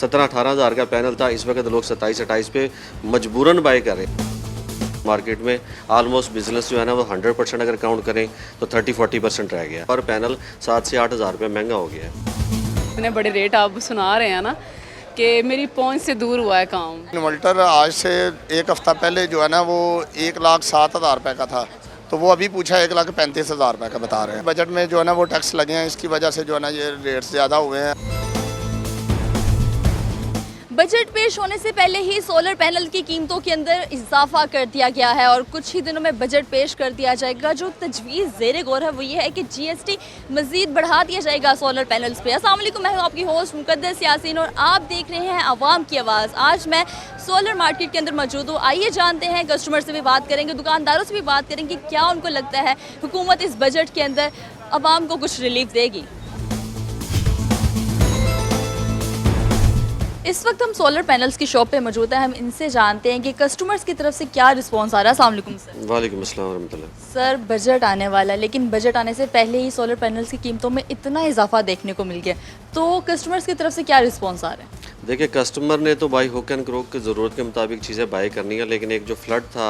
17-18 हज़ार का पैनल था, इस वक्त लोग 27-28 पे मजबूरन बाय कर रहे हैं। मार्केट में ऑलमोस्ट बिजनेस जो है ना वो 100% अगर काउंट करें तो 30-40% रह गया। पर पैनल 7 से 8 हज़ार रुपये महंगा हो गया है। इतने बड़े रेट आप सुना रहे हैं ना कि मेरी पहुंच से दूर हुआ है काम। इन्वर्टर आज से एक हफ्ता पहले जो है ना वो 1,07,000 रुपये का था, तो वो अभी पूछा 1,35,000 रुपये का बता रहे हैं। बजट में जो है ना वो टैक्स लगे हैं, इसकी वजह से जो है ना ये रेट ज़्यादा हुए हैं। बजट पेश होने से पहले ही सोलर पैनल की कीमतों के अंदर इजाफा कर दिया गया है और कुछ ही दिनों में बजट पेश कर दिया जाएगा। जो तजवीज़ ज़ेरे गौर है वो ये है कि जीएसटी मज़ीद बढ़ा दिया जाएगा सोलर पैनल्स पे। अस्सलाम वालेकुम, मैं हूँ आपकी होस्ट मुक़द्दस यासीन और आप देख रहे हैं आवाम की आवाज़। आज मैं सोलर मार्केट के अंदर मौजूद हूँ। आइए जानते हैं, कस्टमर से भी बात करेंगे, दुकानदारों से भी बात करेंगे, क्या उनको लगता है हुकूमत इस बजट के अंदर आवाम को कुछ रिलीफ देगी। इस वक्त हम सोलर पैनल्स की शॉप पे मौजूद हैं। हम इनसे जानते हैं कि कस्टमर्स की तरफ से क्या रिस्पांस आ रहा है। अस्सलाम वालेकुम सर। वालेकुम अस्सलाम रहमतुल्लाह। सर, बजट आने वाला है, लेकिन बजट आने से पहले ही सोलर पैनल्स की कीमतों में इतना इजाफा देखने को मिल गया, तो कस्टमर्स की तरफ से क्या रिस्पांस आ रहा है? देखिए, कस्टमर ने तो बाई हुक एंड क्रोक की ज़रूरत के मुताबिक चीज़ें बाई करनी है, लेकिन एक जो फ्लड था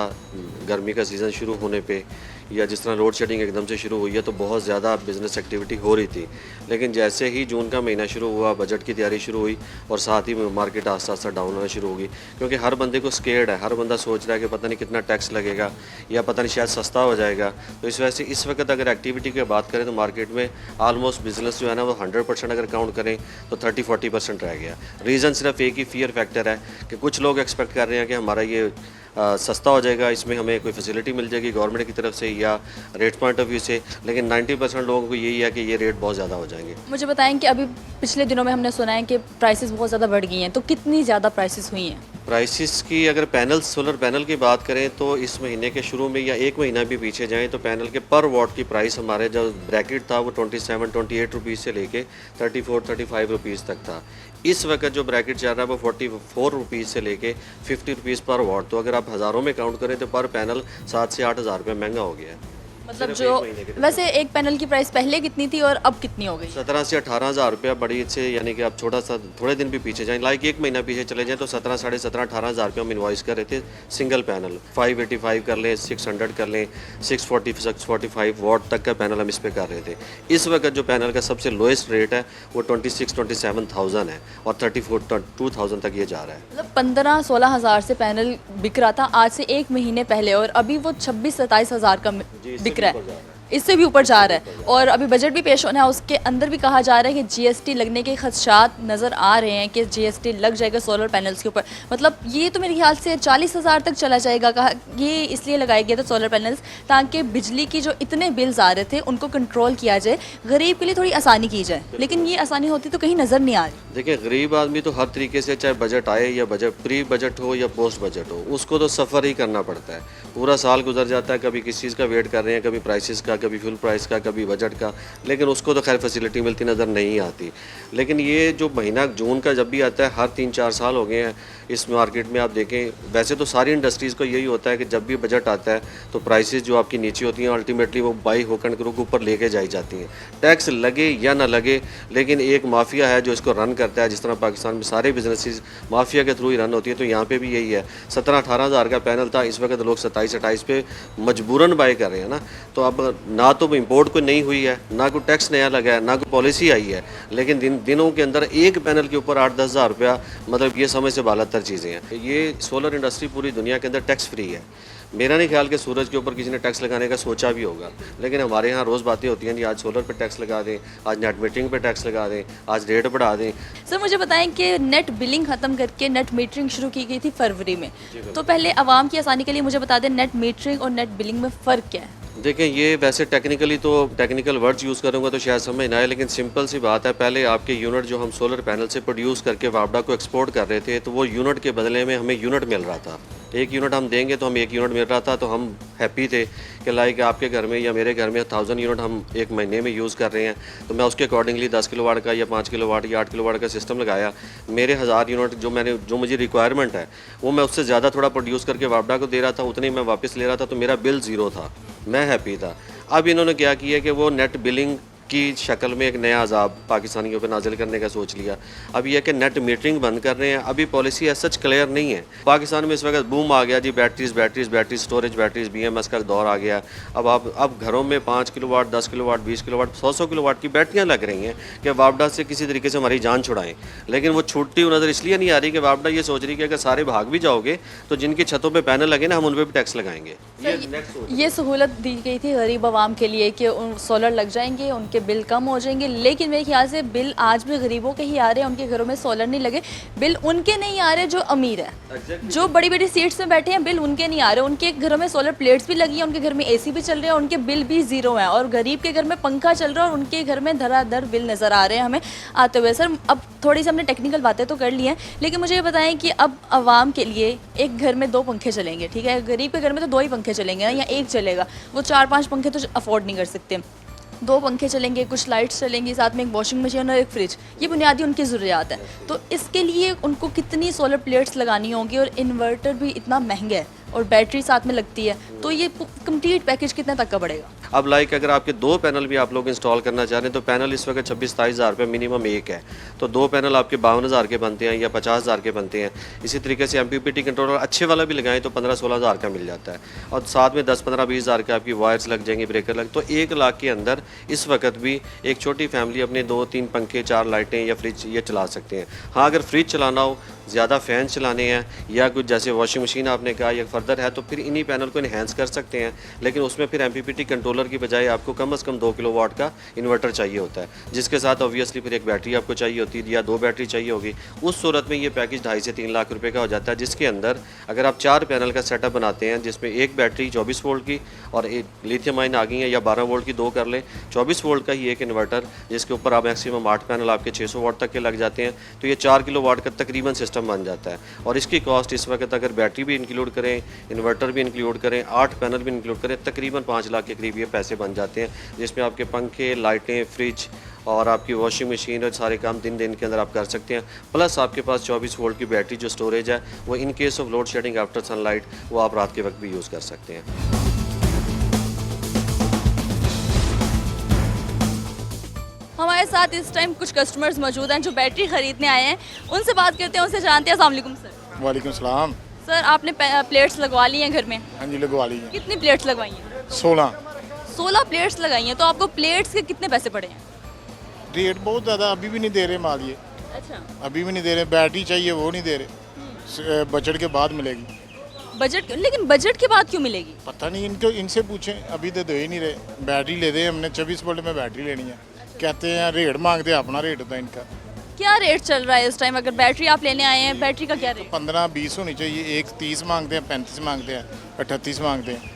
गर्मी का सीज़न शुरू होने पे या जिस तरह लोड शेडिंग एकदम से शुरू हुई है तो बहुत ज़्यादा बिज़नेस एक्टिविटी हो रही थी। लेकिन जैसे ही जून का महीना शुरू हुआ, बजट की तैयारी शुरू हुई और साथ ही मार्केट आस्ता आस्ता डाउन होना शुरू होगी, क्योंकि हर बंदे को स्केर्ड है, हर बंदा सोच रहा है कि पता नहीं कितना टैक्स लगेगा या पता नहीं शायद सस्ता हो जाएगा। तो इस वजह से इस वक्त अगर एक्टिविटी की बात करें तो मार्केट में ऑलमोस्ट बिज़नेस जो है ना वो 100% अगर काउंट करें तो 30-40% रह गया। रीज़न सिर्फ एक ही फियर फैक्टर है कि कुछ लोग एक्सपेक्ट कर रहे हैं कि हमारा ये सस्ता हो जाएगा, इसमें हमें कोई फैसिलिटी मिल जाएगी गवर्नमेंट की तरफ से या रेट पॉइंट ऑफ व्यू से, लेकिन 90% लोगों को यही है कि ये रेट बहुत ज़्यादा हो जाएंगे। मुझे बताएं कि अभी पिछले दिनों में हमने सुना है कि प्राइसेस बहुत ज़्यादा बढ़ गई हैं, तो कितनी ज़्यादा प्राइसेस हुई हैं? प्राइसेस की अगर सोलर पैनल की बात करें तो इस महीने के शुरू में या एक महीना भी पीछे जाएं तो पैनल के पर वॉट की प्राइस हमारे जो ब्रैकेट था वो 27-28 रुपीज़ से लेके 34-35 रुपीज़ तक था। इस वक्त जो ब्रैकेट चल रहा है वो 44 रुपीज़ से लेके 50 रुपीज़ पर वॉट। तो अगर आप हज़ारों में काउंट करें तो पर पैनल 7 से 8 हज़ार रुपये महंगा हो गया है। मतलब जो वैसे एक पैनल की प्राइस पहले कितनी थी और अब कितनी हो गई? 17 से 18 हज़ार रुपया बड़ी से, यानी कि आप थोड़े दिन भी पीछे जाएं, लाइक एक महीना पीछे चले जाएं तो 17, 17.5, 18 हज़ार रुपये हम इन्वॉइस कर रहे थे सिंगल पैनल। 585 कर लें, 600 कर लें, 645 वॉट तक का पैनल हम इस पर कर रहे थे। इस वक्त जो पैनल का सबसे लोएस्ट रेट है वो 26-27,000 है और 32,000 तक ये जा रहा है। मतलब 15-16 हज़ार से पैनल बिक रहा था आज से एक महीने पहले, और अभी वो 26-27 हज़ार का बिक रहा है, इससे भी ऊपर जा रहा है। और अभी बजट भी पेश होना है, उसके अंदर भी कहा जा रहा है कि जीएसटी लगने के खदशात नज़र आ रहे हैं कि जीएसटी लग जाएगा सोलर पैनल्स के ऊपर। मतलब ये तो मेरे ख्याल से 40 हज़ार तक चला जाएगा। कहा ये इसलिए लगाया गया था सोलर पैनल्स ताकि बिजली की जो इतने बिल्स आ रहे थे उनको कंट्रोल किया जाए, गरीब के लिए थोड़ी आसानी की जाए। लेकिन ये आसानी होती तो कहीं नज़र नहीं आ रही। देखिए, गरीब आदमी तो हर तरीके से, चाहे बजट आए या बजट प्री बजट हो या पोस्ट बजट हो, उसको तो सफ़र ही करना पड़ता है। पूरा साल गुजर जाता है, कभी किस चीज़ का वेट कर रहे हैं, कभी प्राइसेस का, कभी फ्यूल प्राइस का, कभी बजट का, लेकिन उसको तो खैर फैसिलिटी मिलती नज़र नहीं आती। लेकिन ये जो महीना जून का जब भी आता है, हर 3-4 साल हो गए हैं इस मार्केट में। आप देखें, वैसे तो सारी इंडस्ट्रीज़ को यही होता है कि जब भी बजट आता है तो प्राइसेस जो आपकी नीचे होती हैं अल्टीमेटली वो बाई हुक एंड क्रोक ऊपर लेके जाई जाती हैं। टैक्स लगे या ना लगे, लेकिन एक माफिया है जो इसको रन करता है। जिस तरह पाकिस्तान में सारे बिजनेसेस माफिया के थ्रू ही रन होती है, तो यहाँ पे भी यही है। 17-18 हज़ार का पैनल था, इस वक्त लोग 27-28 पे मजबूरन बाय कर रहे हैं ना। तो अब ना तो इम्पोर्ट कोई नहीं हुई है, ना कोई टैक्स नया लगा है, ना कोई पॉलिसी आई है, लेकिन दिनों के अंदर एक पैनल के ऊपर 8-10 हज़ार रुपया, मतलब ये समझ से बालातर चीज़ें हैं। ये सोलर इंडस्ट्री पूरी दुनिया के अंदर टैक्स फ्री है। मेरा नहीं ख्याल कि सूरज के ऊपर किसी ने टैक्स लगाने का सोचा भी होगा, लेकिन हमारे यहाँ रोज़ बातें होती हैं जी, आज सोलर पे टैक्स लगा दें, आज नेट मीटरिंग पे टैक्स लगा दें, आज रेट बढ़ा दें। सर, मुझे बताएं कि नेट बिलिंग ख़त्म करके नेट मीटरिंग शुरू की गई थी फरवरी में, तो पहले आवाम की आसानी के लिए मुझे बता दें नेट मीटरिंग और नेट बिलिंग में फ़र्क क्या है? देखें, ये वैसे टेक्निकल वर्ड्स यूज़ करूँगा तो शायद समझ ना आए, लेकिन सिंपल सी बात है। पहले आपके यूनिट जो हम सोलर पैनल से प्रोड्यूस करके वापडा को एक्सपोर्ट कर रहे थे, तो वो यूनिट के बदले में हमें यूनिट मिल रहा था। एक यूनिट हम देंगे तो हम एक यूनिट मिल रहा था, तो हम हैप्पी थे कि लाइक आपके घर में या मेरे घर में 1000 यूनिट हम एक महीने में यूज़ कर रहे हैं, तो मैं उसके अकॉर्डिंगली 10 किलोवाट का या 5 किलोवाट या 8 किलोवाट का सिस्टम लगाया। मेरे 1000 यूनिट जो मुझे रिक्वायरमेंट है वो मैं उससे ज़्यादा थोड़ा प्रोड्यूस करके वापडा को दे रहा था, उतनी मैं वापस ले रहा था, तो मेरा बिल ज़ीरो था, मैं हैप्पी था। अब इन्होंने क्या किया कि वो नेट बिलिंग की शक्ल में एक नया अजाब पाकिस्तानियों पर नाजिल करने का सोच लिया। अब यह कि नेट मीटरिंग बंद कर रहे हैं, अभी पॉलिसी एज सच क्लियर नहीं है। पाकिस्तान में इस वक्त बूम आ गया जी, बैटरीज स्टोरेज बैटरीज BMS का दौर आ गया। अब घरों में 5 किलोवाट 10 किलोवाट 20 किलोवाट 100 किलोवाट की बैटरियाँ लग रही हैं कि वापडा से किसी तरीके से हमारी जान छुड़ाएं। लेकिन वो छूटती हुई नज़र इसलिए नहीं आ रही कि वापडा ये सोच रही है कि अगर सारे भाग भी जाओगे तो जिनकी छतों पे पैनल लगे ना, हम उन पर भी टैक्स लगाएंगे। ये सहूलत दी गई थी गरीब आवाम के लिए कि सोलर लग जाएंगे, उनके बिल कम हो जाएंगे, लेकिन मेरे ख्याल से बिल आज भी गरीबों के ही आ रहे हैं। उनके घरों में सोलर नहीं लगे, बिल उनके नहीं आ रहे जो अमीर है, जो बड़ी बड़ी सीट्स में बैठे हैं, बिल उनके नहीं आ रहे। उनके घरों में सोलर प्लेट्स भी लगी हैं, उनके घर में AC भी चल रहे हैं, उनके बिल भी ज़ीरो हैं। और गरीब के घर में पंखा चल रहा है और उनके घर में धराधर बिल नज़र आ रहे हैं हमें आते हुए। सर अब थोड़ी सी हमने टेक्निकल बातें तो कर ली हैं, लेकिन मुझे ये बताएं कि अब आवाम के लिए एक घर में 2 पंखे चलेंगे, ठीक है, गरीब के घर में तो 2 ही पंखे चलेंगे ना, या एक चलेगा, वो 4-5 पंखे तो अफोर्ड नहीं कर सकते। 2 पंखे चलेंगे, कुछ लाइट्स चलेंगी, साथ में एक वॉशिंग मशीन और एक फ्रिज, ये बुनियादी उनकी ज़रूरियात है। तो इसके लिए उनको कितनी सोलर प्लेट्स लगानी होंगी, और इन्वर्टर भी इतना महंगा है और बैटरी साथ में लगती है, तो ये कंप्लीट पैकेज कितने तक का पड़ेगा? अब अगर आपके 2 पैनल भी आप लोग इंस्टॉल करना चाह रहे हैं तो पैनल इस वक्त 26-27 हज़ार रुपये मिनिमम एक है, तो 2 पैनल आपके 52 हज़ार के बनते हैं या 50 हज़ार के बनते हैं। इसी तरीके से MPPT कंट्रोलर अच्छे वाला भी लगाएं तो 15-16 हज़ार का मिल जाता है, और साथ में 10-15-20 हज़ार के आपकी वायर्स लग जाएंगे, ब्रेकर लग, तो 1 लाख के अंदर इस वक्त भी एक छोटी फैमिली अपने 2-3 पंखे 4 लाइटें या फ्रिज ये चला सकते हैं। हाँ, अगर फ्रिज चलाना हो, ज़्यादा फ़ैन चलाने हैं, या कुछ जैसे वॉशिंग मशीन आपने कहा या फर्दर है, तो फिर इन्हीं पैनल को इन्हेंस कर सकते हैं। लेकिन उसमें फिर MPPT कंट्रोलर की बजाय आपको कम से कम 2 किलोवाट का इन्वर्टर चाहिए होता है, जिसके साथ ऑब्वियसली फिर एक बैटरी आपको चाहिए होती है या 2 बैटरी चाहिए होगी। उस सूरत में ये पैकेज 2.5 से 3 लाख रुपए का हो जाता है, जिसके अंदर अगर आप 4 पैनल का सेटअप बनाते हैं, जिसमें एक बैटरी 24 वोल्ट की और एक लिथियम आयन आ गई है, या 12 वोल्ट की 2 कर लें, 24 वोल्ट का ही एक इन्वर्टर, जिसके ऊपर आप मैक्सिमम 8 पैनल आपके 600 वाट तक के लग जाते हैं, तो ये 4 किलोवाट का तकरीबन सिस्टम बन जाता है। और इसकी कॉस्ट इस वक्त अगर बैटरी भी इंक्लूड करें, इन्वर्टर भी इंक्लूड करें, 8 पैनल भी इंक्लूड करें, तकरीबन 5 लाख के करीब ये पैसे बन जाते हैं, जिसमें आपके पंखे, लाइटें, फ्रिज और आपकी वॉशिंग मशीन और सारे काम दिन के अंदर आप कर सकते हैं। प्लस आपके पास 24 वोल्ट की बैटरी जो स्टोरेज है, वो in case of load shedding after sunlight वो आप रात के वक्त भी यूज़ कर सकते हैं। हमारे साथ इस टाइम कुछ कस्टमर्स मौजूद हैं जो बैटरी खरीदने आए हैं, उनसे बात करते हैं, उनसे जानते हैं। अस्सलाम वालेकुम सर। वालेकुम सलाम। सर आपने प्लेट्स लगवा ली हैं घर में? हाँ जी, लगवा ली है। कितनी प्लेट्स लगवाई हैं? 16 प्लेट्स लगाई हैं। तो आपको प्लेट्स के कितने पैसे पड़े हैं? रेट बहुत ज़्यादा, अभी भी नहीं दे रहे माल ये, अच्छा, अभी भी नहीं दे रहे। बैटरी चाहिए वो नहीं दे रहे, बजट के बाद मिलेगी। बजट? लेकिन बजट के बाद क्यों मिलेगी? पता नहीं, इनसे पूछें, अभी तो दे ही नहीं रहे। बैटरी ले दे, हमने 24 वोल्ट में बैटरी लेनी है, कहते हैं रेट मांगते हैं, अपना रेट होता है इनका। क्या रेट चल रहा है इस टाइम? अगर बैटरी आप लेने आए हैं, बैटरी का क्या रेट? 15-20 होनी चाहिए, एक 30 मांगते हैं, 35 मांगते हैं, 38 मांगते हैं।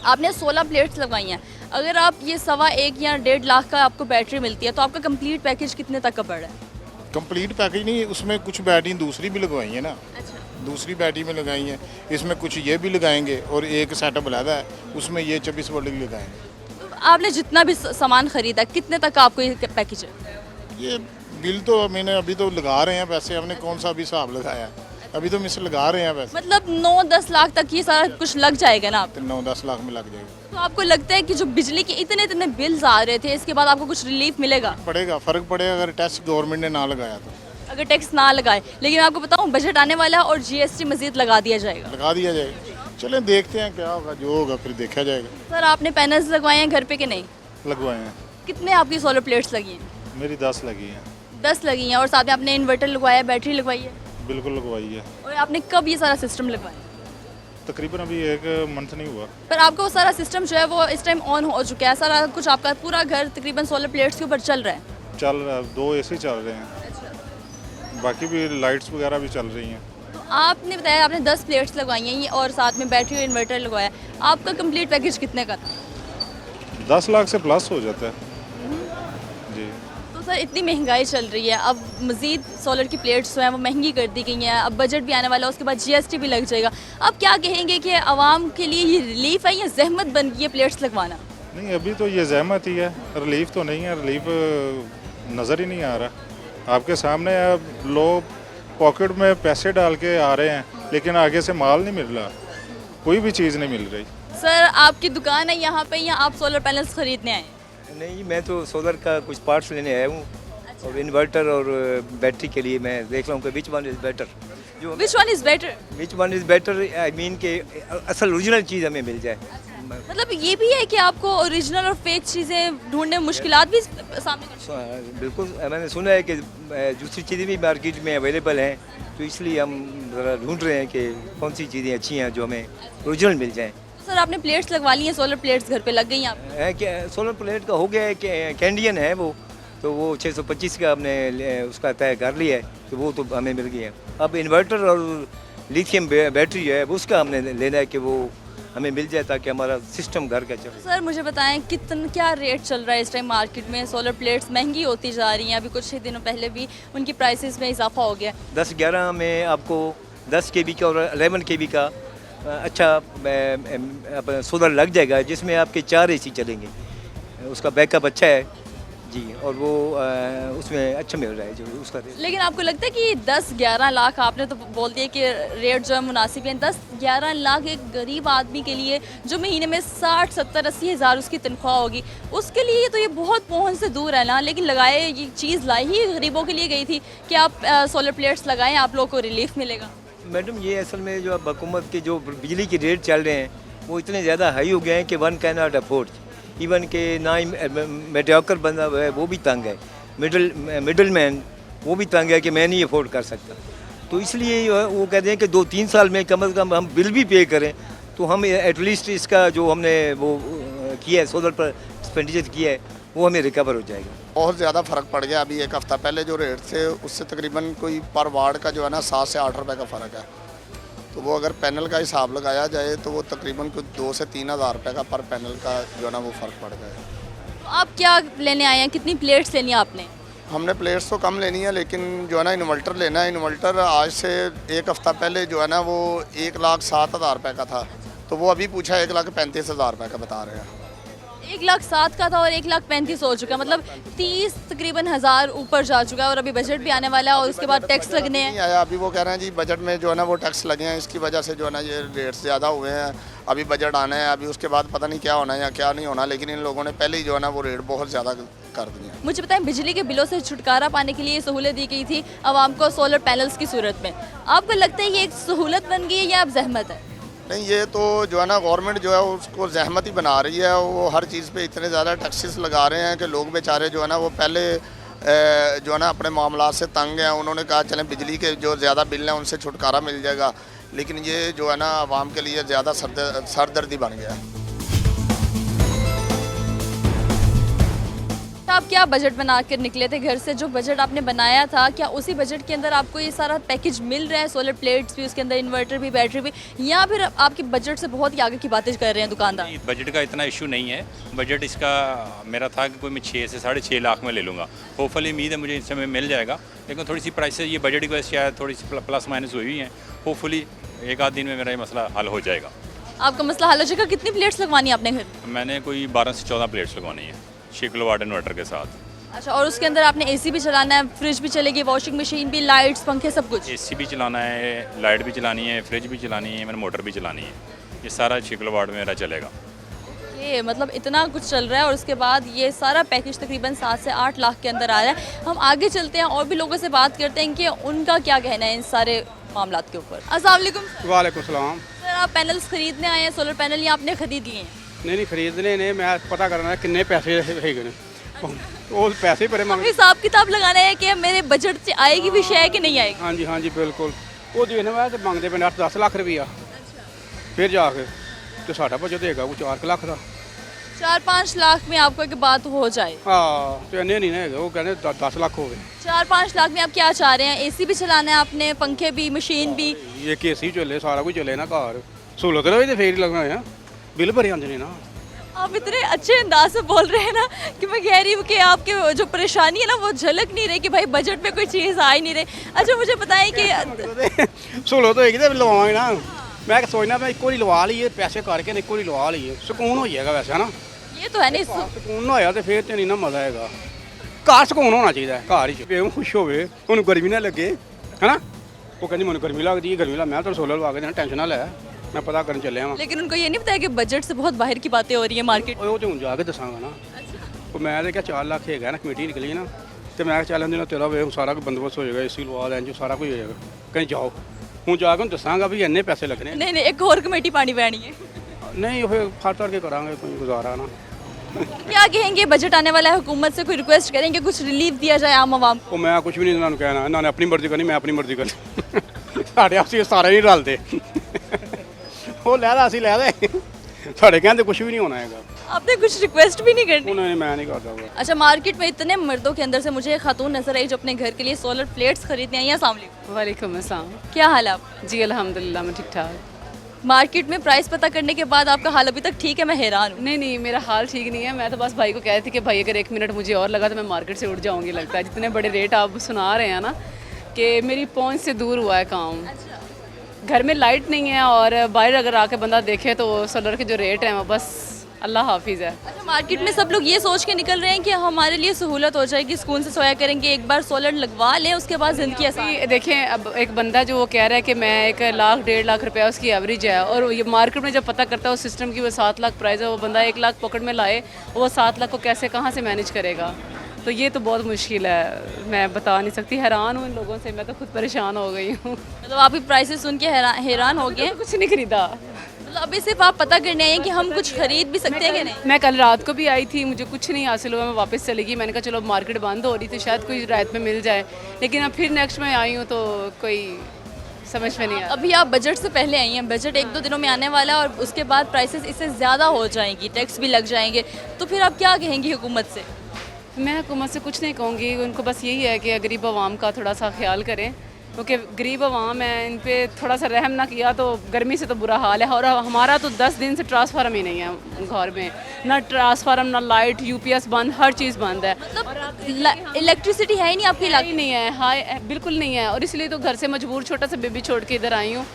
आपने 16 प्लेट्स लगवाई हैं, अगर आप ये 1.25 या 1.5 लाख का आपको बैटरी मिलती है, तो आपका कंप्लीट पैकेज कितने तक का पड़ रहा है? कंप्लीट पैकेज नहीं, उसमें कुछ बैटरी दूसरी भी लगवाई है ना, अच्छा, दूसरी बैटरी में लगाई है, इसमें कुछ ये भी लगाएंगे और एक सेटअप अलग है, उसमें ये 24 वोल्ट की लगाएंगे। तो आपने जितना भी सामान खरीदा, कितने तक का आपको ये पैकेज है? ये बिल तो मैंने अभी तो लगा रहे हैं पैसे, हमने कौन सा अभी हिसाब लगाया, अभी तो मिस लगा रहे हैं पैसे। मतलब 9-10 लाख तक ये सारा कुछ लग जाएगा ना आपको? 9-10 लाख में लग जाएगा। तो आपको लगता है कि जो बिजली के इतने बिल्स आ रहे थे, इसके बाद आपको कुछ रिलीफ मिलेगा? पड़ेगा, फ़र्क पड़ेगा अगर टैक्स गवर्नमेंट ने ना लगाया तो। अगर टैक्स ना लगाए, लेकिन मैं आपको बताऊं बजट आने वाला है और GST मजीद लगा दिया जाएगा। लगा दिया जाएगा, चलें देखते हैं क्या होगा, जो होगा फिर देखा जाएगा। सर आपने पैनल्स लगवाए हैं घर पे कि नहीं? लगवाए हैं। कितने आपकी सोलर प्लेट्स लगी हैं? मेरी 10 लगी हैं। 10 लगी हैं, और साथ में आपने इन्वर्टर लगवाया है, बैटरी लगवाई है? बिल्कुल लगवाई है। और आपने कब ये सारा सिस्टम लगवाया? तकरीबन अभी 1 मंथ नहीं हुआ। पर आपका वो सारा सिस्टम जो है वो इस टाइम ऑन हो चुका है, सारा कुछ आपका पूरा घर तकरीबन सोलर प्लेट्स के ऊपर चल रहा है? चल रहा है, 2 AC चल रहे हैं, बाकी भी लाइट्स वगैरह भी चल रही हैं। तो आपने बताया आपने 10 प्लेट्स लगवाई हैं ये, और साथ में बैटरी और इन्वर्टर लगवाया, आपका कंप्लीट पैकेज कितने का था? 10 लाख से प्लस हो जाता है जी। तो सर इतनी महंगाई चल रही है, अब मज़ीद सोलर की प्लेट्स जो हैं वो महंगी कर दी गई हैं, अब बजट भी आने वाला है, उसके बाद GST भी लग जाएगा। अब क्या कहेंगे कि आवाम के लिए ये रिलीफ है या जहमत बन गई है प्लेट्स लगवाना? नहीं, अभी तो ये जहमत ही है, रिलीफ तो नहीं है, रिलीफ नज़र ही नहीं आ रहा। आपके सामने अब लोग पॉकेट में पैसे डाल के आ रहे हैं, लेकिन आगे से माल नहीं मिल रहा, कोई भी चीज़ नहीं मिल रही। सर आपकी दुकान है यहाँ पे या आप सोलर पैनल्स खरीदने आए? नहीं, मैं तो सोलर का कुछ पार्ट्स लेने आया हूँ और इन्वर्टर और बैटरी के लिए मैं देख रहा हूँ कि विच वन इज़ बेटर, जो which one is better? Which one is better I mean कि असल ओरिजिनल चीज़ हमें मिल जाए। मतलब ये भी है कि आपको ओरिजिनल और फेक चीज़ें ढूंढने में मुश्किलात भी सामने बिल्कुल, मैंने सुना है कि दूसरी चीज़ें भी मार्केट में अवेलेबल हैं, तो इसलिए हम ज़रा ढूंढ रहे हैं कि कौन सी चीज़ें अच्छी हैं जो हमें ओरिजिनल मिल जाएँ। सर आपने प्लेट्स लगवा ली हैं, सोलर प्लेट्स घर पे लग गई हैं आप? है कि सोलर प्लेट का हो गया है कि कैंडियन है वो, तो वो 625 का हमने उसका तय कर लिया है, तो वो तो हमें मिल गई है। अब इन्वर्टर और लिथियम बैटरी है उसका हमने लेना है कि वो हमें मिल जाए ताकि हमारा सिस्टम घर का चले। सर मुझे बताएं क्या रेट चल रहा है इस टाइम मार्केट में? सोलर प्लेट्स महंगी होती जा रही हैं, अभी कुछ ही दिनों पहले भी उनकी प्राइसेस में इजाफा हो गया। 10-11 में आपको 10 kb का और 11 kb का अच्छा सोलर लग जाएगा, जिसमें आपके 4 AC चलेंगे, उसका बैकअप अच्छा है जी, और वो उसमें अच्छा मिल रहा है जो उसका रेट। लेकिन आपको लगता है कि 10-11 लाख, आपने तो बोल दिया कि रेट जो है मुनासिब है, 10-11 लाख एक गरीब आदमी के लिए जो महीने में 60-70-80 हज़ार उसकी तनख्वाह होगी, उसके लिए तो ये बहुत पहुंच से दूर है ना। लेकिन लगाए, ये चीज़ लाई ही गरीबों के लिए गई थी कि आप सोलर प्लेट्स लगाएं, आप लोगों को रिलीफ मिलेगा। मैडम, ये असल में जो अब हुकूमत के जो बिजली के रेट चल रहे हैं वो इतने ज़्यादा हाई हो गए हैं कि one can not afford, even के ना ही मेडियोकर बंदा है वो भी तंग है, मिडल मैन वो भी तंग है कि मैं नहीं अफोर्ड कर सकता। तो इसलिए वो कहते हैं कि 2-3 साल में कम से कम हम बिल भी पे करें तो हम एटलीस्ट इसका जो हमने वो किया है, सोलर पर एक्सपेंडिचर किया है, वो हमें रिकवर हो जाएगा। बहुत ज़्यादा फ़र्क पड़ गया। अभी एक हफ़्ता पहले जो रेट थे उससे तकरीबन कोई पर वाट का जो है ना 7 से 8 रुपए का फ़र्क है। तो वो अगर पैनल का हिसाब लगाया जाए तो वो तकरीबन कुछ 2 से 3 हज़ार रुपये का पर पैनल का जो है ना वो फ़र्क पड़ गया है। तो आप क्या लेने आए हैं, कितनी प्लेट्स लेनी है आपने? हमने प्लेट्स तो कम लेनी है, लेकिन जो है ना इन्वर्टर लेना है। इन्वर्टर आज से एक हफ़्ता पहले जो है ना वो 1,07,000 रुपये का था, तो वो अभी पूछा 1,35,000 रुपये का बता रहे हैं। 1,07,000 का था और 1,35,000 हो चुका, मतलब 30 तकरीबन हज़ार ऊपर जा चुका है। और अभी बजट भी आने वाला है और उसके बाद टैक्स लगने हैं। नहीं आया, अभी वो कह रहे हैं जी बजट में जो है ना वो टैक्स लगे हैं, इसकी वजह से जो है ना ये रेट्स ज़्यादा हुए हैं। अभी बजट आना है, अभी उसके बाद पता नहीं क्या होना है या क्या नहीं होना, लेकिन इन लोगों ने पहले ही जो है ना वो रेट बहुत ज़्यादा कर दिए हैं। मुझे बताएं, बिजली के बिलों से छुटकारा पाने के लिए सहूलत दी गई थी आवाम को सोलर पैनल्स की सूरत में। आपको लगता है ये एक सहूलत बन गई है या अब जहमत है? नहीं, ये तो जो है ना गवर्नमेंट जो है उसको जहमत ही बना रही है। वो हर चीज़ पे इतने ज़्यादा टैक्सेस लगा रहे हैं कि लोग बेचारे जो है ना वो पहले जो है ना अपने मामलात से तंग हैं। उन्होंने कहा चलें बिजली के जो ज़्यादा बिल हैं उनसे छुटकारा मिल जाएगा, लेकिन ये जो है ना आवाम के लिए ज़्यादा सरदर्दी बन गया है। आप क्या बजट बना कर निकले थे घर से? जो बजट आपने बनाया था, क्या उसी बजट के अंदर आपको ये सारा पैकेज मिल रहा है? सोलर प्लेट्स भी, उसके अंदर इन्वर्टर भी, बैटरी भी, या फिर आपके बजट से बहुत ही आगे की बातें कर रहे हैं दुकानदार? बजट का इतना इशू नहीं है। बजट इसका मेरा था कि कोई मैं 6 से 6.5 लाख में ले लूँगा। होपफुली उम्मीद है मुझे इस समय मिल जाएगा, लेकिन थोड़ी सी प्राइसेस ये बजट की वजह से शायद थोड़ी सी प्लस माइनस हुई हैं। होपफुली 1-8 दिन में मेरा ये मसला हल हो जाएगा। आपका मसला हल हो जाएगा। कितनी प्लेट्स लगवानी है आपने घर? मैंने कोई 12 से 14 प्लेट्स लगवानी है 6 किलोवाट इन्वर्टर के साथ। अच्छा, और उसके अंदर आपने एसी भी चलाना है, फ्रिज भी चलेगी, वॉशिंग मशीन भी, लाइट्स, पंखे, सब कुछ? AC भी चलाना है, लाइट भी चलानी है, फ्रिज भी चलानी है, मैंने मोटर भी चलानी है। ये सारा 6 किलोवाट में मेरा चलेगा। ये मतलब इतना कुछ चल रहा है और उसके बाद ये सारा पैकेज तकरीबन 7 से 8 लाख के अंदर आ रहा है। हम आगे चलते हैं और भी लोगों से बात करते हैं कि उनका क्या कहना है इन सारे मामलात के ऊपर। अस्सलाम वालेकुम। वालेकुम सलाम। सर, आप पैनल्स खरीदने आए हैं, सोलर पैनल, या आपने खरीद लिए हैं? नहीं खरीदने ने, मैं पता करना किन्ने पैसे है वो पैसे बड़े मांग। हिसाब किताब लगाना है कि मेरे बजट से आएगी भी शय कि नहीं आएगी। हाँ जी बिल्कुल। वो देने वाले तो मंगते पे 8-10 लाख रुपया, फिर जाके तो साढ़ा बजट देगा वो 4 लाख का। 4-5 लाख में आपको एक बात हो जाए? हाँ, तो इन्ने नहीं है, वो कहने 10 लाख हो गए। 4-5 लाख में आप क्या चाह रहे हैं? एसी भी चलाना है आपने, पंखे भी, मशीन भी? ये केसी चले, सारा कुछ चले ना घर, सहूलत रहे तो फिर लगना है, बिल भरे आते नहीं ना। आप इतने अच्छे अंदाज से बोल रहे हैं ना कि मैं कह रही हूँ कि आपके जो परेशानी है ना वो झलक नहीं रही कि भाई बजट में कोई चीज़ आ ही नहीं रही। अच्छा, मुझे बताएं कि सहूलत होएगी तो लवाएंगे ना। मैं सोचना मैं एक बार लवा लीए, पैसे करके एक बार लवा लीए, सुकून हो जाएगा वैसे है ना। ये तो है नहीं, सुकून ना होया तो फिर तो नहीं ना मजा आएगा। घर सुकून होना चाहिए, घर ही बेहूँ खुश होवे, उन्हें गर्मी ना लगे है ना। वो कहती मैंने गर्मी लगती है, गर्मी लग, मैं तो सोलर लगा के देना, टेंशन ना लै, मैं पता करने चलिया। लेकिन उनको ये नहीं पता कि बजट से बहुत बाहर की बातें हो रही है मार्केट। वो तो हूँ जाके दसांगा ना। ਉਹ ਮੈਂ ਤਾਂ ਕਿਹਾ 4 ਲੱਖ ਹੈਗਾ ਨਾ ਕਮੇਟੀ ਨਿਕਲੀ ਨਾ ਤੇ ਮੈਂ ਕਿਹਾ ਚੱਲ ਇਹਦੇ ਨਾਲ ਤੇਰਾ ਵੇ ਸਾਰਾ ਕੁਝ ਬੰਦੋਬਸਤ ਹੋ ਜਾਏਗਾ ਏਸੀ ਲਵਾ ਲੈਣ ਜੋ ਸਾਰਾ ਕੁਝ ਹੋ ਜਾਏਗਾ ਕਹੀਂ ਜਾਓ ਹੁਣ ਜਾ ਕੇ ਹੁਣ ਦੱਸਾਂਗਾ ਵੀ ਇੰਨੇ ਪੈਸੇ ਲੱਗਣੇ नहीं नहीं, एक और कमेटी पानी पैनी है। ਨਹੀਂ ਉਹ ਫੜ ਤੜ ਕੇ ਕਰਾਂਗੇ ਕੋਈ ਗੁਜ਼ਾਰਾ ਨਾ क्या कहेंगे, बजट आने वाला है, हुकूमत से कोई रिक्वेस्ट करेंगे कुछ रिलीफ दिया जाए आम आवाम को? ਉਹ ਮੈਂ ਕੁਝ ਵੀ ਨਹੀਂ ਇਹਨਾਂ ਨੂੰ ਕਹਿਣਾ ਇਹਨਾਂ ਨੇ ਆਪਣੀ ਮਰਜ਼ੀ ਕਰਨੀ ਮੈਂ ਆਪਣੀ ਮਰਜ਼ੀ ਕਰਨੀ ਸਾਡੇ ਆਪਸੀ ਸਾਰੇ ਨਹੀਂ ਰਲਦੇ ਉਹ ਲੈਦਾ ਅਸੀਂ ਲੈਦੇ ਸਾਡੇ ਕਹਿੰਦੇ ਕੁਝ ਵੀ ਨਹੀਂ ਹੋਣਾ ਹੈਗਾ आपने कुछ रिक्वेस्ट भी नहीं करनी? ਉਹਨਾਂ ਨੇ ਮੈਂ नहीं करता हुआ अच्छा, मार्केट में इतने मर्दों के अंदर से मुझे एक खातून नजर आई जो अपने घर के लिए सोलर प्लेट्स खरीदने आई हैं। अस्सलाम वालेकुम। वालेकुम अस्सलाम। क्या हाल है आपका? जी अल्हम्दुलिल्लाह मैं ठीक ठाक। मार्केट में प्राइस पता करने के बाद आपका हाल अभी तक ठीक है? मैं हैरान हूँ। नहीं नहीं, मेरा हाल ठीक नहीं है। मैं तो बस भाई को कह रही थी कि भाई अगर 1 मिनट मुझे और लगा तो मैं मार्केट से उठ जाऊंगी। लगता है जितने बड़े रेट आप सुना रहे हैं ना कि मेरी पहुंच से दूर हुआ है काम। घर में लाइट नहीं है और बाहर अगर आके बंदा देखे तो सोलर के जो रेट हैं वो बस अल्लाह हाफिज़ है। अच्छा, मार्केट में सब लोग ये सोच के निकल रहे हैं कि हमारे लिए सहूलत हो जाएगी, सुकून से सोया करेंगे, एक बार सोलर लगवा लें उसके बाद ज़िंदगी आसान। अभी देखें, अब एक बंदा जो वो कह रहा है कि मैं 1 लाख 1.5 लाख रुपया उसकी एवरेज है और ये मार्केट में जब पता करता है उस सिस्टम की वो 7 लाख प्राइस है, वो बंदा 1 लाख पॉकेट में लाए वो 7 लाख को कैसे कहाँ से मैनेज करेगा? तो ये तो बहुत मुश्किल है, मैं बता नहीं सकती। हैरान हूँ इन लोगों से, मैं तो खुद परेशान हो गई हूँ। मतलब आप प्राइसेस सुन के हैरान हो गए? तो कुछ नहीं खरीदा। मतलब अभी सिर्फ आप पता करने आए हैं कि हम कुछ खरीद भी सकते हैं कि नहीं? मैं कल रात को भी आई थी, मुझे कुछ नहीं हासिल हुआ, मैं वापस चली गई। मैंने कहा चलो मार्केट बंद हो रही थी शायद कोई रात में मिल जाए, लेकिन अब फिर नेक्स्ट में आई हूँ तो कोई समझ में नहीं आया। अभी आप बजट से पहले आई हैं, बजट 1-2 दिनों में आने वाला है और उसके बाद प्राइसेस इससे ज़्यादा हो जाएंगी, टैक्स भी लग जाएंगे, तो फिर आप क्या कहेंगी हुकूमत से? मैं हुकूमत से कुछ नहीं कहूँगी, उनको बस यही है कि गरीब आवाम का थोड़ा सा ख्याल करें, क्योंकि गरीब आवाम है, इन पे थोड़ा सा रहम ना किया तो गर्मी से तो बुरा हाल है। और हमारा तो 10 दिन से ट्रांसफार्म ही नहीं है घर में, ना ट्रांसफार्म ना लाइट, यूपीएस बंद, हर चीज़ बंद है। मतलब इलेक्ट्रिसिटी है ही नहीं आपके इलाके ही नहीं है, हाँ बिल्कुल नहीं है। और इसलिए तो घर से मजबूर छोटा सा बेबी छोड़ के इधर आई हूँ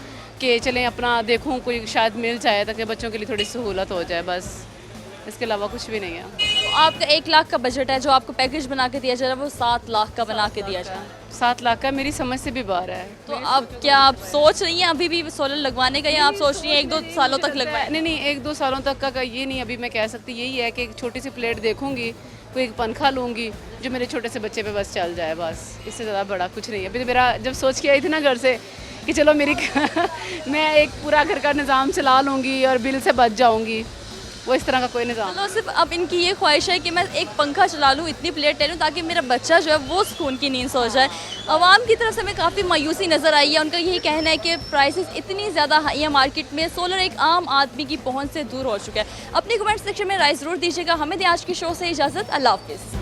कि चलें अपना देखूँ कोई शायद मिल जाए ताकि बच्चों के लिए थोड़ी सहूलत हो जाए, बस इसके अलावा कुछ भी नहीं है। तो आपका 1 लाख का बजट है, जो आपको पैकेज बना के दिया जा रहा है वो 7 लाख का बना के दिया जा रहा है। 7 लाख का मेरी समझ से भी बाहर है। तो अब क्या आप सोच रही हैं अभी भी सोलर लगवाने का, या आप सोच रही हैं 1-2 सालों तक लगवाएं? नहीं नहीं, 1-2 सालों तक का ये नहीं अभी मैं कह सकती। यही है कि एक छोटी सी प्लेट देखूंगी, कोई एक पंखा लूँगी जो मेरे छोटे से बच्चे पे बस चल जाए, बस इससे ज़्यादा बड़ा कुछ नहीं है। अभी तो मेरा जब सोच के आई थी ना घर से कि चलो मेरी मैं एक पूरा घर का निज़ाम चला लूँगी और बिल से बच जाऊँगी, वो इस तरह का कोई निज़ाम। तो सिर्फ अब इनकी ये ख्वाहिश है कि मैं एक पंखा चला लूँ, इतनी प्लेट ले लूँ ताकि मेरा बच्चा जो है वो सुकून की नींद सो जाए। आवाम की तरफ से हमें काफ़ी मायूसी नज़र आई है, उनका यही कहना है कि प्राइसेस इतनी ज़्यादा हाई है मार्केट में, सोलर एक आम आदमी की पहुँच से दूर हो चुका है। अपनी कमेंट सेक्शन में राय ज़रूर दीजिएगा। हमें दें आज के शो से इजाज़त, अल्लाह हाफ़िज़।